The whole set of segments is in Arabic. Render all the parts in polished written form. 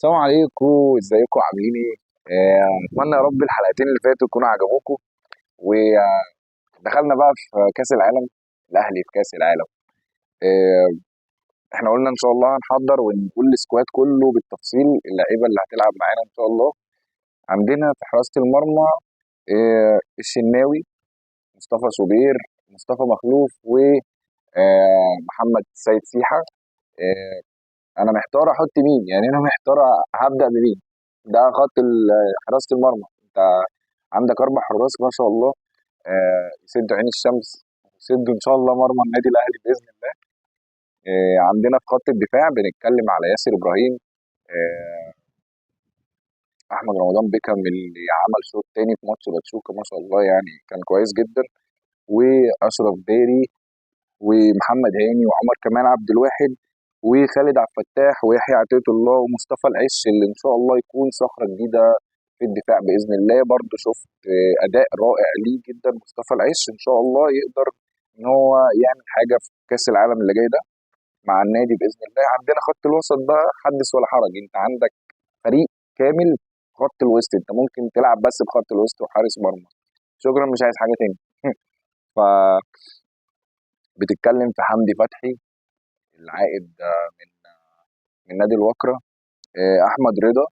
السلام عليكم، ازيكم عاملين ايه؟ اتمنى يا رب الحلقتين اللي فاتوا يكونوا عجبوكم. ودخلنا بقى في كاس العالم، الاهلي في كاس العالم. آه، احنا قلنا ان شاء الله هنحضر ونقول السكواد كله بالتفصيل، اللعيبه اللي هتلعب معانا ان شاء الله. عندنا في حراسه المرمى الشناوي، مصطفى شوبير، مصطفى مخلوف، ومحمد سيد سيحه. آه، انا محتار احط مين، يعني انا محتار هبدا بمين. ده خط حراسه المرمى. انت عندك اربع حراس ما شاء الله، يسدوا عين الشمس، يسدوا ان شاء الله مرمى النادي الاهلي باذن الله. عندنا في خط الدفاع بنتكلم على ياسر ابراهيم، آه، احمد رمضان بيكهام اللي عمل شوط تاني في ماتش باتشوكا ما شاء الله، يعني كان كويس جدا. واشرف داري، ومحمد هاني، وعمر كمال عبد الواحد، وخالد عبد الفتاح، ويحيى عطية الله، ومصطفى العش اللي ان شاء الله يكون صخرة جديدة في الدفاع باذن الله. برضه شفت اداء رائع ليه جدا مصطفى العش، ان شاء الله يقدر ان هو يعمل حاجة في كأس العالم اللي جاي ده مع النادي باذن الله. عندنا خط الوسط بقى حدث ولا حرج، انت عندك فريق كامل في خط الوسط، انت ممكن تلعب بس بخط الوسط وحارس مرمى، شكرا مش عايز حاجة تاني. فبتتكلم في حمدي فتحي العائد من نادي الوكرة، احمد رضا،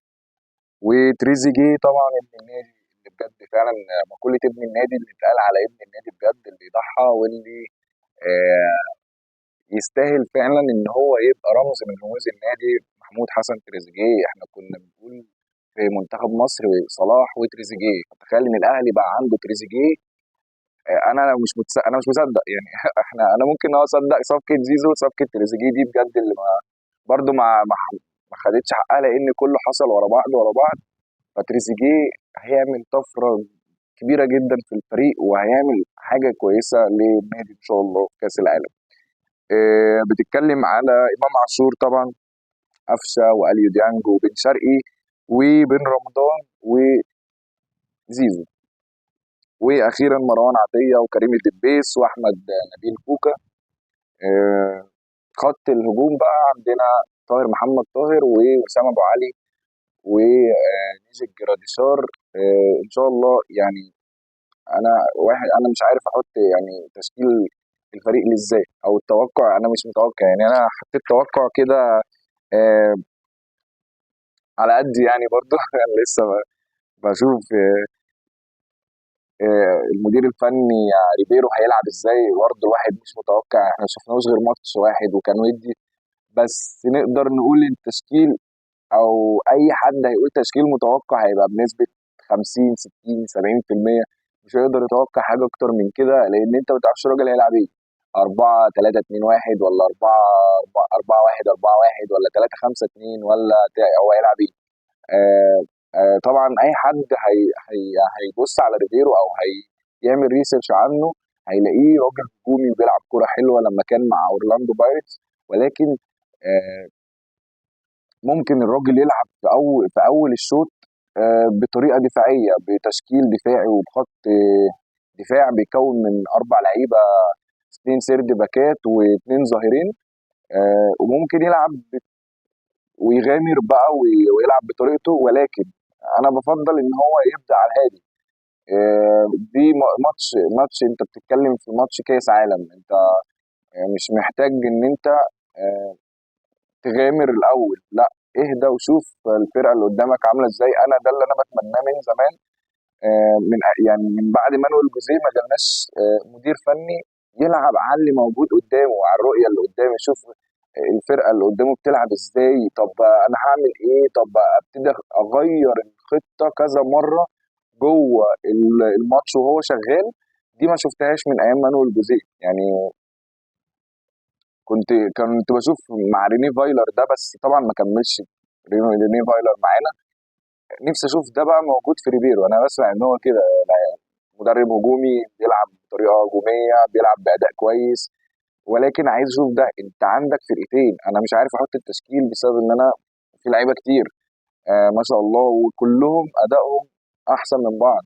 وتريزيجيه طبعا ابن النادي اللي بجد فعلا مقولة ابن النادي اللي اتقال على ابن النادي بجد، اللي يضحى واللي آه، يستاهل فعلا ان هو يبقى رمز من رموز النادي. محمود حسن تريزيجيه، احنا كنا بنقول في منتخب مصر صلاح وتريزيجيه، تخيل ان الاهلي بقى عنده تريزيجيه. انا مش مصدق يعني. انا ممكن اصدق صفقه زيزو، صفقه تريزيجيه دي بجد اللي ما برضه ما خدتش حقها، لان كله حصل ورا بعض ورا بعض. فتريزيجيه هيعمل طفره كبيره جدا في الفريق، وهيعمل حاجه كويسه للنادي ان شاء الله في كاس العالم. بتتكلم على امام عاشور طبعا، قفشه واليو ديانج وبن شرقي وبن رمضان وزيزو، واخيرا مروان عطيه وكريم الدبيس واحمد نبيل كوكا. آه، خط الهجوم بقى عندنا طاهر محمد طاهر ووسام ابو علي ونيجي جراديشار. ان شاء الله يعني. انا مش عارف احط يعني تشكيل الفريق ليه ازاي، او التوقع انا مش متوقع، يعني انا حطيت توقع كده آه، على قد يعني برضه. انا لسه بشوف المدير الفني ريبيرو هيلعب ازاي، برضه الواحد مش متوقع، احنا ما شفناهوش غير ماتش واحد وكان ودي. بس نقدر نقول التشكيل، او اي حد هيقول تشكيل متوقع هيبقى بنسبه 50 60 70%. مش هيقدر يتوقع حاجه اكتر من كده، لان انت ما تعرفش الراجل هيلعب ايه، 4 3 2 1 ولا 4 4 1 4 1 ولا 3 5 2 ولا هو هيلعب ايه. طبعا اي حد هيبص على ريبيرو او هيعمل ريسيرش عنه هيلاقيه راجل هجومي وبيلعب كرة حلوة لما كان مع اورلاندو بايرتس، ولكن آه، ممكن الراجل يلعب في اول الشوط بطريقه دفاعيه، بتشكيل دفاعي وبخط دفاع بيكون من 4 لعيبه، 2 سيرد باكات واثنين ظاهرين. وممكن يلعب ويغامر بقى ويلعب بطريقته، ولكن انا بفضل ان هو يبدا على الهادي. دي ماتش انت بتتكلم في ماتش كاس عالم، انت مش محتاج ان انت آه، تغامر الاول، لا، اهدى وشوف الفرقه اللي قدامك عامله ازاي. انا ده اللي انا بتمناه من زمان، يعني من بعد مانويل جوزيه ما جالناش مدير فني يلعب على اللي موجود قدامه، على الرؤيه اللي قدامه، يشوف الفرقه اللي قدامه بتلعب ازاي، طب انا هعمل ايه، طب ابتدي اغير الخطه كذا مره جوه الماتش وهو شغال. دي ما شفتهاش من ايام مانويل جوزيه يعني. كنت بشوف مع ريني فايلر ده، بس طبعا ما كملش ريني فايلر معانا. نفسي اشوف ده بقى موجود في ريبيرو. انا بسمع ان هو كده مدرب هجومي بيلعب بطريقه هجوميه، بيلعب باداء كويس، ولكن عايز اشوف ده. انت عندك فرقتين، انا مش عارف احط التشكيل بسبب ان انا في لعيبه كتير ما شاء الله، وكلهم ادائهم احسن من بعض.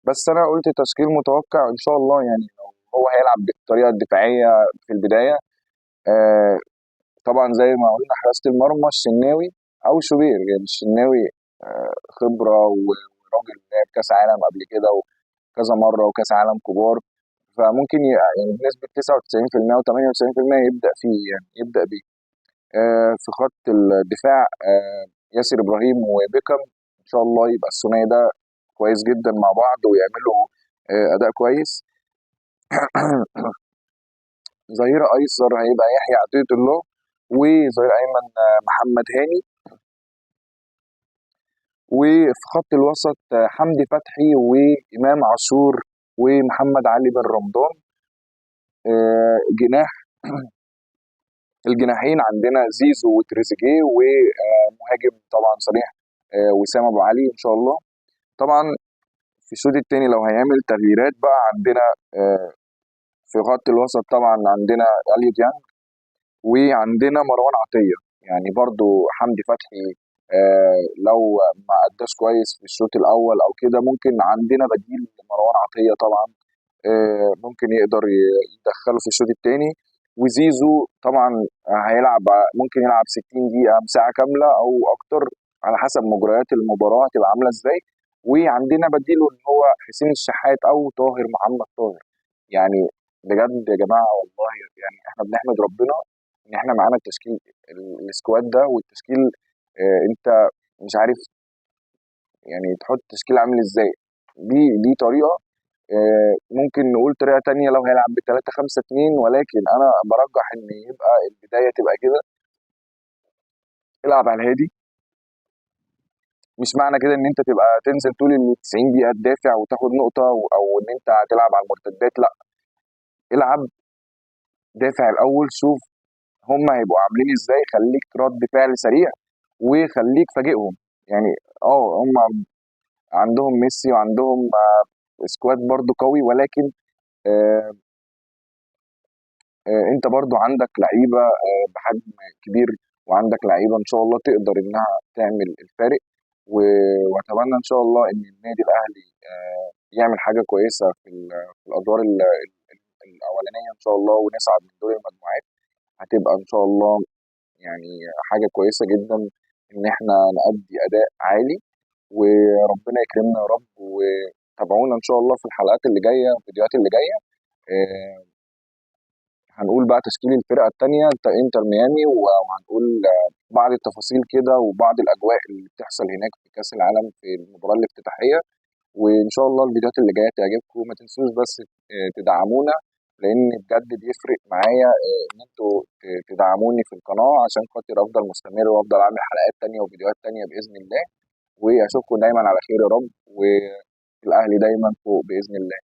بس انا قلت تشكيل متوقع ان شاء الله، يعني لو هو هيلعب بالطريقه الدفاعيه في البدايه. آه طبعا زي ما قلنا حراسه المرمى الشناوي، او شوبير. يعني الشناوي خبره وراجل لعب كاس عالم قبل كده وكذا مره وكاس عالم كبار، فممكن يعني بنسبه 99% او 98% يبدا فيه، يعني يبدا بيه. في خط الدفاع ياسر ابراهيم وبيكم، ان شاء الله يبقى الثنائي ده كويس جدا مع بعض ويعملوا اداء كويس. ظهير ايسر هيبقى يحيى عطيه الله، وظهير ايمن محمد هاني. وفي خط الوسط حمدي فتحي وامام عاشور ومحمد علي بن رمضان. جناح الجناحين عندنا زيزو وتريزيجيه، ومهاجم طبعا صريح وسام ابو علي ان شاء الله. طبعا في الشوط الثاني لو هيعمل تغييرات بقى عندنا في خط الوسط طبعا عندنا اليو ديانج، وعندنا مروان عطيه. يعني برضو حمدي فتحي لو ما اداش كويس في الشوط الاول او كده، ممكن عندنا بديل مروان عطيه طبعا ممكن يقدر يدخله في الشوط الثاني. وزيزو طبعا هيلعب، ممكن يلعب 60 دقيقة ساعة كاملة أو أكتر على حسب مجريات المباراة هتبقى عاملة إزاي. وعندنا بديله إن هو حسين الشحات أو طاهر محمد طاهر. يعني بجد يا جماعة والله، يعني إحنا بنحمد ربنا إن إحنا معانا التشكيل السكواد ده والتشكيل. أنت مش عارف يعني تحط تشكيل عامل إزاي. دي طريقة. ممكن نقول طريقة تانية لو هيلعب ب3-5-2، ولكن أنا برجح إن يبقى البداية تبقى كده. العب على الهادي. مش معنى كده إن أنت تبقى تنزل طول ال 90 دقيقة تدافع وتاخد نقطة، أو إن أنت هتلعب على المرتدات، لا. العب دافع الأول، شوف هم هيبقوا عاملين إزاي، خليك رد فعل سريع وخليك فاجئهم. يعني هم عندهم ميسي وعندهم سكواد برضو قوي، ولكن آه، انت برضو عندك لعيبه بحجم كبير، وعندك لعيبه ان شاء الله تقدر انها تعمل الفارق. واتمنى ان شاء الله ان النادي الاهلي يعمل حاجه كويسه في الادوار الاولانيه ان شاء الله، ونصعد من دور المجموعات. هتبقى ان شاء الله يعني حاجه كويسه جدا ان احنا نأدي اداء عالي، وربنا يكرمنا يا رب. وتابعونا ان شاء الله في الحلقات اللي جايه والفيديوهات اللي جايه. آه، هنقول بقى تشكيل الفرقة التانية انتر ميامي، وهنقول بعض التفاصيل كده وبعض الأجواء اللي بتحصل هناك في كأس العالم في المباراة الافتتاحية. وإن شاء الله الفيديوهات اللي جاية تعجبكم. ما تنسوش بس تدعمونا، لأن بجد بيفرق معايا إن انتوا تدعموني في القناة عشان خاطر أفضل مستمر وأفضل أعمل حلقات تانية وفيديوهات تانية بإذن الله. وأشوفكم دايما على خير يا رب، والأهلي دايما فوق بإذن الله.